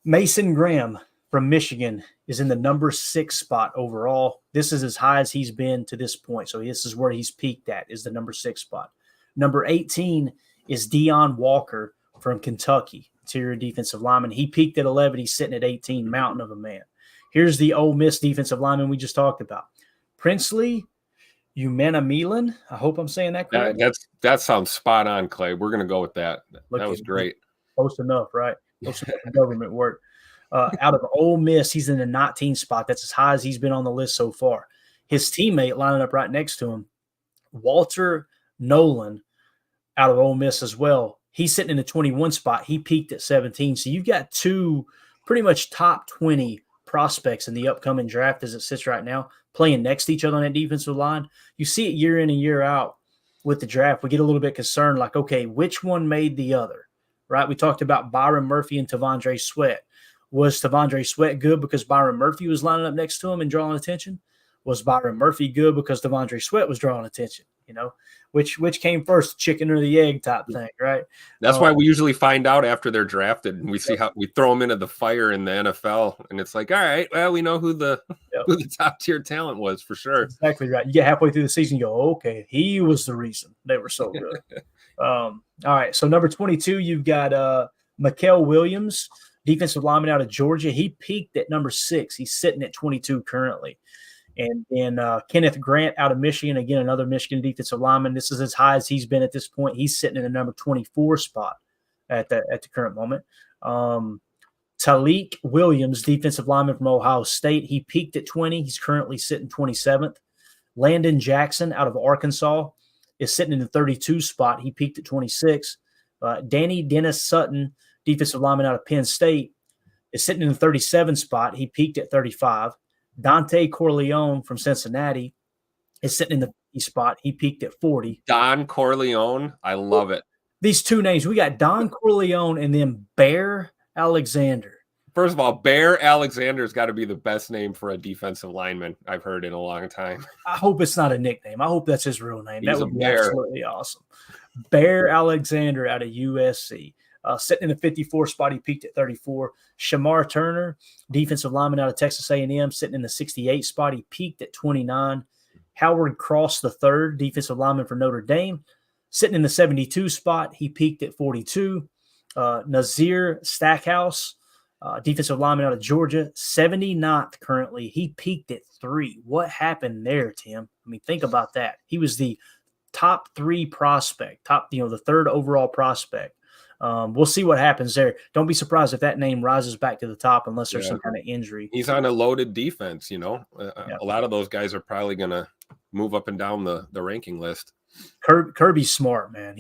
Mason Graham from Michigan is in the number 6 spot overall. This is as high as he's been to this point. So this is where he's peaked at, is the number 6 spot. Number 18 is Deion Walker from Kentucky, interior defensive lineman. He peaked at 11. He's sitting at 18, mountain of a man. Here's the Ole Miss defensive lineman we just talked about. Princely Umanamilan. I hope I'm saying that correctly. That sounds spot on, Clay. We're going to go with that. That was great. Close enough, right? Close enough for government work. Out of Ole Miss, he's in the 19th spot. That's as high as he's been on the list so far. His teammate lining up right next to him, Walter Nolan, out of Ole Miss as well. He's sitting in the 21 spot. He peaked at 17. So you've got two pretty much top 20 prospects in the upcoming draft as it sits right now, playing next to each other on that defensive line. You see it year in and year out with the draft. We get a little bit concerned, like, okay, which one made the other, right? We talked about Byron Murphy and Tavondre Sweat. Was Tavondre Sweat good because Byron Murphy was lining up next to him and drawing attention? Was Byron Murphy good because Tavondre Sweat was drawing attention? You know, which came first, the chicken or the egg type thing, right? That's why we usually find out after they're drafted, and we see how we throw them into the fire in the NFL, and it's like, all right, well, we know who the top tier talent was for sure. Exactly right. You get halfway through the season, you go, okay, he was the reason they were so good. All right, so number 22, you've got Mikael Williams, defensive lineman out of Georgia. He peaked at number 6. He's sitting at 22 currently. And then Kenneth Grant out of Michigan, again, another Michigan defensive lineman. This is as high as he's been at this point. He's sitting in the number 24 spot at the current moment. Talik Williams, defensive lineman from Ohio State. He peaked at 20. He's currently sitting 27th. Landon Jackson out of Arkansas is sitting in the 32 spot. He peaked at 26. Danny Dennis Sutton, defensive lineman out of Penn State, is sitting in the 37 spot. He peaked at 35. Dante Corleone from Cincinnati is sitting in the 50 spot. He peaked at 40. Don Corleone. I love it. These two names, we got Don Corleone and then Bear Alexander. First of all, Bear Alexander has got to be the best name for a defensive lineman I've heard in a long time. I hope it's not a nickname. I hope that's his real name. He's that would be absolutely awesome. Bear Alexander out of USC. Sitting in the 54 spot, he peaked at 34. Shamar Turner, defensive lineman out of Texas A&M, sitting in the 68 spot. He peaked at 29. Howard Cross III, defensive lineman for Notre Dame, sitting in the 72 spot. He peaked at 42. Nazir Stackhouse, defensive lineman out of Georgia, 79th currently. He peaked at 3. What happened there, Tim? I mean, think about that. He was the top 3 prospect, the third overall prospect. We'll see what happens there. Don't be surprised if that name rises back to the top unless there's some kind of injury. He's on a loaded defense, A lot of those guys are probably going to move up and down the ranking list. Kirby's smart, man.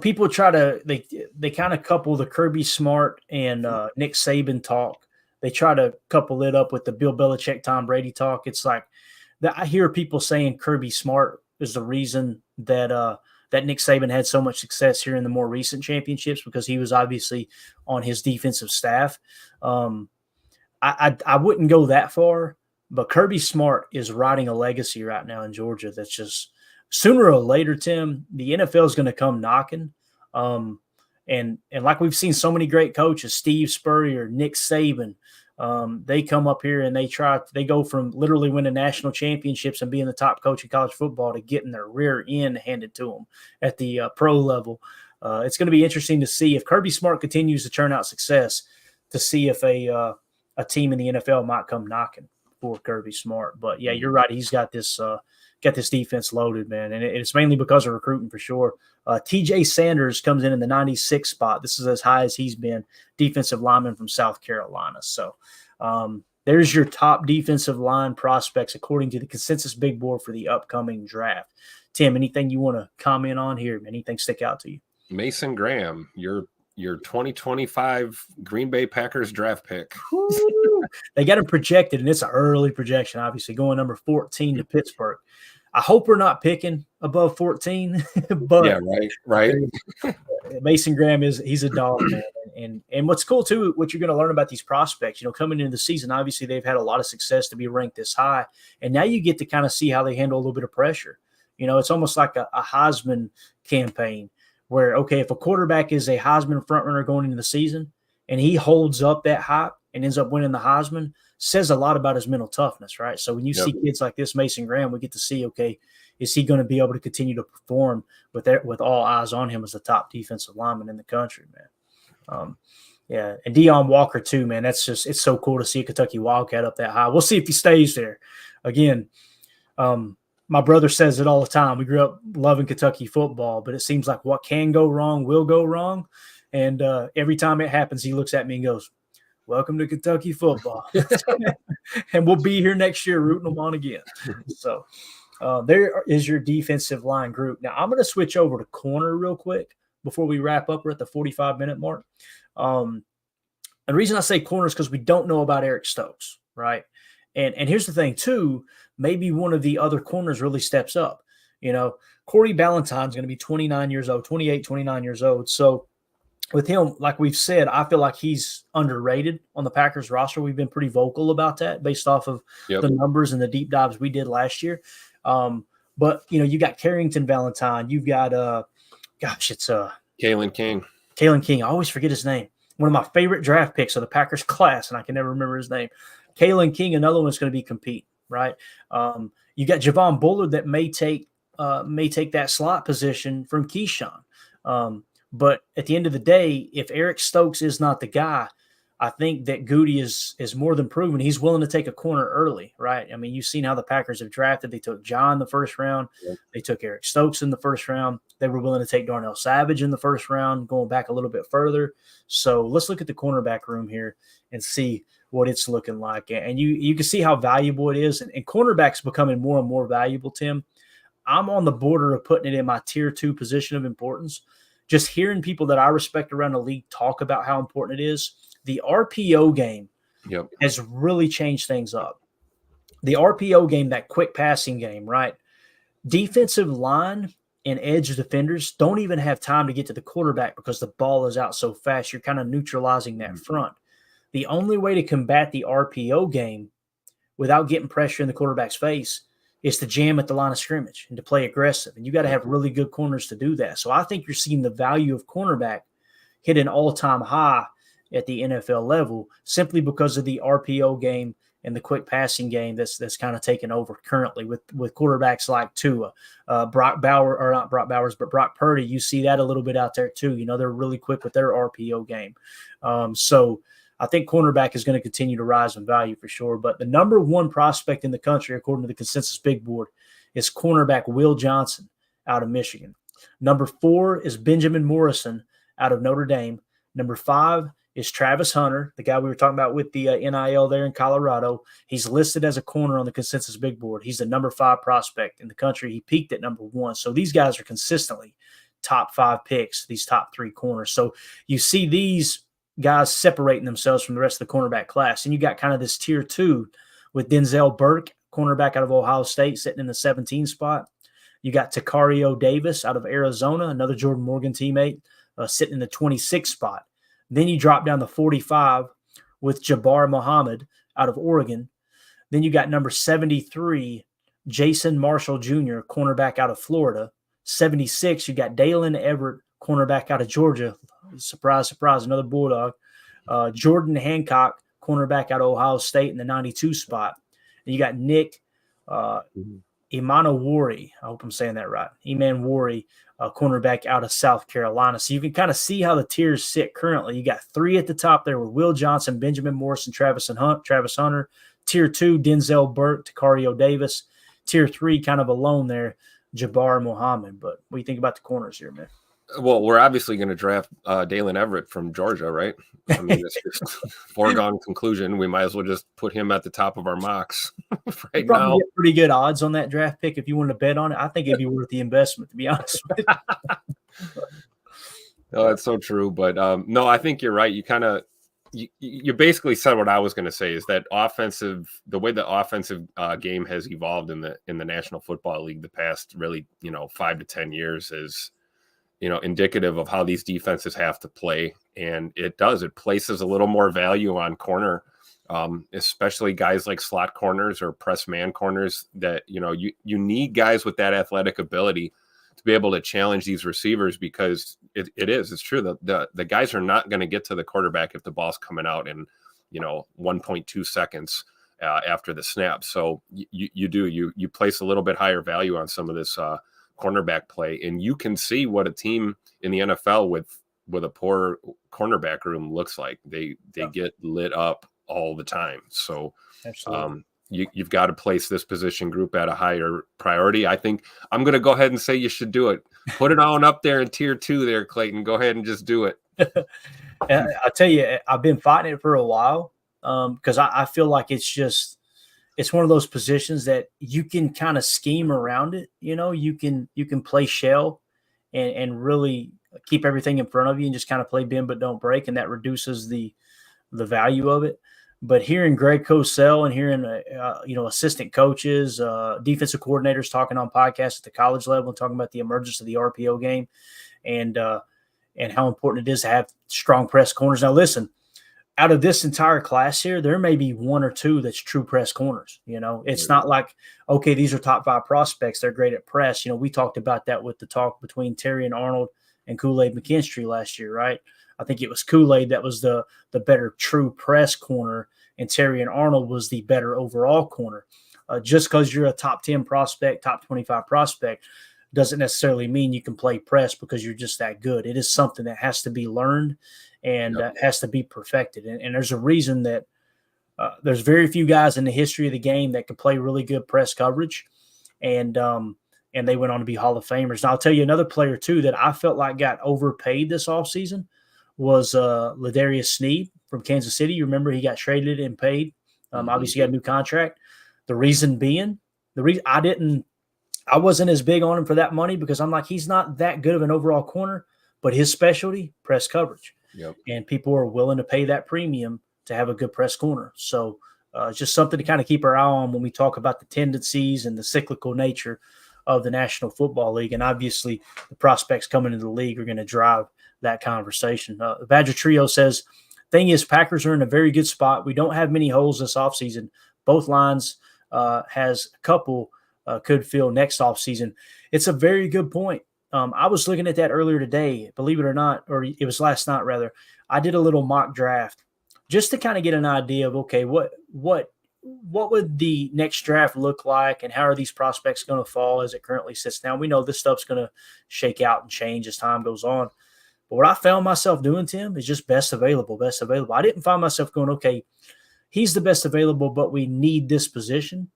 People try to they kind of couple the Kirby Smart and Nick Saban talk. They try to couple it up with the Bill Belichick, Tom Brady talk. It's like I hear people saying Kirby Smart is the reason that Nick Saban had so much success here in the more recent championships because he was obviously on his defensive staff. I wouldn't go that far, but Kirby Smart is riding a legacy right now in Georgia that's just sooner or later, Tim, the NFL is going to come knocking. And like we've seen so many great coaches, Steve Spurrier, Nick Saban, they come up here and they go from literally winning national championships and being the top coach in college football to getting their rear end handed to them at the pro level. It's going to be interesting to see if Kirby Smart continues to churn out success, to see if a team in the NFL might come knocking for Kirby Smart. But yeah, you're right. He's got this defense loaded, man. And it's mainly because of recruiting for sure. TJ Sanders comes in the 96th spot. This is as high as he's been, defensive lineman from South Carolina. So there's your top defensive line prospects according to the consensus big board for the upcoming draft. Tim, anything you want to comment on here? Anything stick out to you? Mason Graham, your 2025 Green Bay Packers draft pick. They got him projected, and it's an early projection, obviously, going number 14 to Pittsburgh. I hope we're not picking above 14, but yeah, right. Mason Graham he's a dog, man. And what's cool too, what you're going to learn about these prospects, coming into the season, obviously they've had a lot of success to be ranked this high, and now you get to kind of see how they handle a little bit of pressure. It's almost like a Heisman campaign where, okay, if a quarterback is a Heisman frontrunner going into the season and he holds up that hype and ends up winning the Heisman, says a lot about his mental toughness, right? So when you see kids like this, Mason Graham, we get to see, okay, is he going to be able to continue to perform with all eyes on him as the top defensive lineman in the country, man? Yeah, and Deion Walker too, man. It's so cool to see a Kentucky Wildcat up that high. We'll see if he stays there. Again, my brother says it all the time. We grew up loving Kentucky football, but it seems like what can go wrong will go wrong. And every time it happens, he looks at me and goes, "Welcome to Kentucky football." And we'll be here next year rooting them on again. So there is your defensive line group. Now I'm going to switch over to corner real quick before we wrap up. We're at the 45-minute mark. And the reason I say corner is because we don't know about Eric Stokes, right? And here's the thing too, maybe one of the other corners really steps up. You know, Corey Ballantyne's going to be 29 years old, 28, 29 years old. So with him, like we've said, I feel like he's underrated on the Packers roster. We've been pretty vocal about that based off of the numbers and the deep dives we did last year. But, you know, you got Carrington Valentine. You've got, it's Kalen King. Kalen King. I always forget his name. One of my favorite draft picks of the Packers class, and I can never remember his name. Kalen King, another one that's going to be compete, right? You got Javon Bullard that may take that slot position from Keyshawn. But at the end of the day, if Eric Stokes is not the guy, I think that Goody is more than proven. He's willing to take a corner early, right? I mean, you've seen how the Packers have drafted. They took John in the first round. Yep. They took Eric Stokes in the first round. They were willing to take Darnell Savage in the first round, going back a little bit further. So let's look at the cornerback room here and see what it's looking like. And you can see how valuable it is. And cornerback's becoming more and more valuable, Tim. I'm on the border of putting it in my tier 2 position of importance. Just hearing people that I respect around the league talk about how important it is. The RPO game has really changed things up. The RPO game, that quick passing game, right? Defensive line and edge defenders don't even have time to get to the quarterback because the ball is out so fast. You're kind of neutralizing that front. The only way to combat the RPO game without getting pressure in the quarterback's face is to jam at the line of scrimmage and to play aggressive. And you got to have really good corners to do that. So I think you're seeing the value of cornerback hit an all-time high at the NFL level simply because of the RPO game and the quick passing game that's kind of taken over currently with quarterbacks like Tua, Brock Purdy. You see that a little bit out there too. You know, they're really quick with their RPO game. So I think cornerback is going to continue to rise in value for sure. But the number 1 prospect in the country, according to the consensus big board, is cornerback Will Johnson out of Michigan. Number 4 is Benjamin Morrison out of Notre Dame. Number 5 is Travis Hunter, the guy we were talking about with the NIL there in Colorado. He's listed as a corner on the consensus big board. He's the number 5 prospect in the country. He peaked at number 1. So these guys are consistently top 5 picks, these top 3 corners. So you see these guys separating themselves from the rest of the cornerback class. And you got kind of this tier 2 with Denzel Burke, cornerback out of Ohio State, sitting in the 17 spot. You got Takario Davis out of Arizona, another Jordan Morgan teammate, sitting in the 26 spot. Then you drop down to 45 with Jabbar Muhammad out of Oregon. Then you got number 73, Jason Marshall Jr., cornerback out of Florida. 76, you got Dalen Everett, cornerback out of Georgia. Surprise, surprise, another Bulldog. Jordan Hancock, cornerback out of Ohio State in the 92 spot. And you got Nick Imanowari. I hope I'm saying that right. Imanowari, cornerback out of South Carolina. So you can kind of see how the tiers sit currently. You got 3 at the top there with Will Johnson, Benjamin Morrison, Travis Hunter. Tier 2, Denzel Burke, Takario Davis. Tier 3, kind of alone there, Jabbar Muhammad. But what do you think about the corners here, man? Well, we're obviously going to draft Dalen Everett from Georgia, right? I mean, it's just foregone conclusion. We might as well just put him at the top of our mocks right now. Get pretty good odds on that draft pick if you want to bet on it. I think it'd be worth the investment, to be honest with you. No, that's so true. But no, I think you're right. You basically said what I was going to say is that the way the offensive game has evolved in the National Football League the past really 5 to 10 years is indicative of how these defenses have to play. And it places a little more value on corner, especially guys like slot corners or press man corners that, you need guys with that athletic ability to be able to challenge these receivers because it's true that the guys are not going to get to the quarterback if the ball's coming out in, 1.2 seconds after the snap. So you place a little bit higher value on some of this cornerback play, and you can see what a team in the NFL with a poor cornerback room looks like. They get lit up all the time. So you've got to place this position group at a higher priority. I think I'm going to go ahead and say you should do it. Put it on up there in tier 2 there, Clayton. Go ahead and just do it. I tell you, I've been fighting it for a while because I feel like it's one of those positions that you can kind of scheme around it. You can play shell and really keep everything in front of you and just kind of play bend but don't break, and that reduces the value of it. But hearing Greg Cosell and hearing assistant coaches, defensive coordinators talking on podcasts at the college level and talking about the emergence of the RPO game and how important it is to have strong press corners. Now, listen, out of this entire class here, there may be 1 or 2 that's true press corners. It's not like, okay, these are top 5 prospects. They're great at press. We talked about that with the talk between Terry and Arnold and Kool-Aid McKinstry last year, right? I think it was Kool-Aid that was the better true press corner, and Terry and Arnold was the better overall corner. Just because you're a top 10 prospect, top 25 prospect, doesn't necessarily mean you can play press because you're just that good. It is something that has to be learned and has to be perfected. And there's a reason that there's very few guys in the history of the game that can play really good press coverage, and they went on to be Hall of Famers. And I'll tell you another player, too, that I felt like got overpaid this offseason was Ladarius Sneed from Kansas City. You remember he got traded and paid. Obviously got a new contract. The reason being, I wasn't as big on him for that money because I'm like, he's not that good of an overall corner, but his specialty, press coverage. Yep. And people are willing to pay that premium to have a good press corner. So it's just something to kind of keep our eye on when we talk about the tendencies and the cyclical nature of the National Football League. And obviously the prospects coming into the league are going to drive that conversation. The Badger Trio says, thing is, Packers are in a very good spot. We don't have many holes this offseason. Both lines has a couple could fill next offseason. It's a very good point. I was looking at that earlier today, believe it or not, or it was last night rather. I did a little mock draft just to kind of get an idea of, okay, what would the next draft look like and how are these prospects going to fall as it currently sits now? We know this stuff's going to shake out and change as time goes on. But what I found myself doing, Tim, is just best available. I didn't find myself going, okay, he's the best available, but we need this position.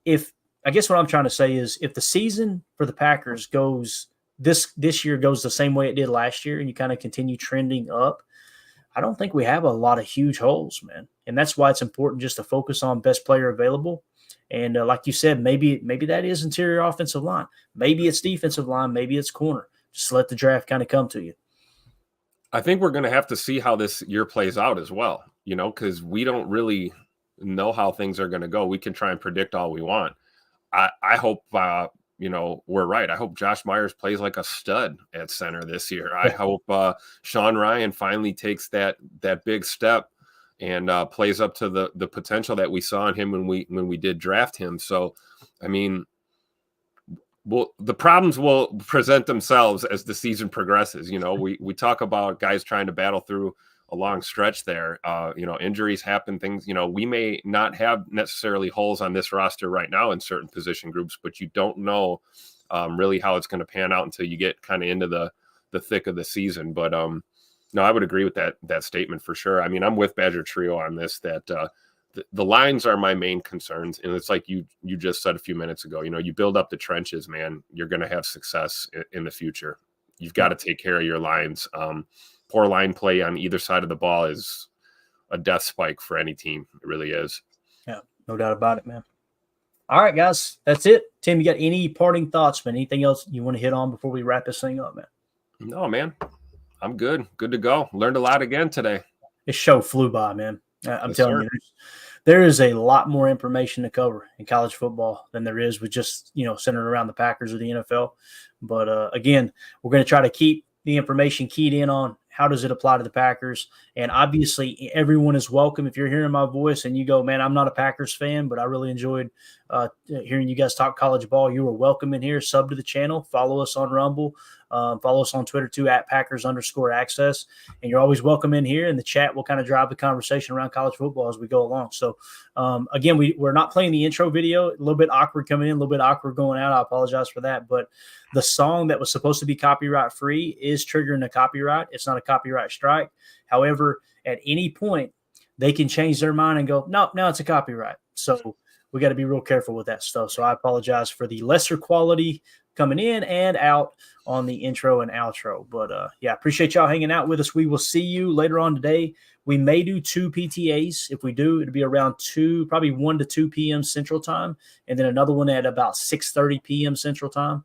I guess what I'm trying to say is if the season for the Packers goes this year goes the same way it did last year and you kind of continue trending up, I don't think we have a lot of huge holes, man. And that's why it's important just to focus on best player available. And like you said, maybe that is interior offensive line. Maybe it's defensive line. Maybe it's corner. Just let the draft kind of come to you. I think we're going to have to see how this year plays out as well, because we don't really know how things are going to go. We can try and predict all we want. I hope, we're right. I hope Josh Myers plays like a stud at center this year. I hope Sean Ryan finally takes that big step and plays up to the potential that we saw in him when we did draft him. So, I mean, the problems will present themselves as the season progresses. We talk about guys trying to battle through a long stretch there. Injuries happen, things, we may not have necessarily holes on this roster right now in certain position groups, but you don't know really how it's going to pan out until you get kind of into the thick of the season. But no, I would agree with that statement for sure. I mean, I'm with Badger Trio on this, that the lines are my main concerns. And it's like you just said a few minutes ago, you build up the trenches, man, you're going to have success in the future. You've got to take care of your lines. Poor line play on either side of the ball is a death spike for any team. It really is. Yeah, no doubt about it, man. All right, guys, that's it. Tim, you got any parting thoughts, man? Anything else you want to hit on before we wrap this thing up, man? No, man. I'm good. Good to go. Learned a lot again today. This show flew by, man. I'm telling you, there is a lot more information to cover in college football than there is with just, centered around the Packers or the NFL. But again, we're going to try to keep the information keyed in on how does it apply to the Packers. And obviously everyone is welcome. If you're hearing my voice and you go, man, I'm not a Packers fan, but I really enjoyed hearing you guys talk college ball, you are welcome in here. Sub to the channel, follow us on Rumble, Follow us on Twitter too, at Packers_access. And you're always welcome in here, and the chat will kind of drive the conversation around college football as we go along. So, again, we're not playing the intro video. A little bit awkward coming in, a little bit awkward going out. I apologize for that. But the song that was supposed to be copyright free is triggering a copyright. It's not a copyright strike. However, at any point, they can change their mind and go, no, now it's a copyright. So we got to be real careful with that stuff. So I apologize for the lesser quality coming in and out on the intro and outro. But yeah, appreciate y'all hanging out with us. We will see you later on today. We may do 2 PTAs. If we do, it'll be around 2, probably 1 to 2 p.m. Central Time, and then another one at about 6:30 p.m. Central Time.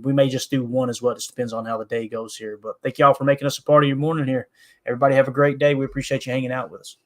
We may just do one as well. It just depends on how the day goes here. But thank y'all for making us a part of your morning here. Everybody have a great day. We appreciate you hanging out with us.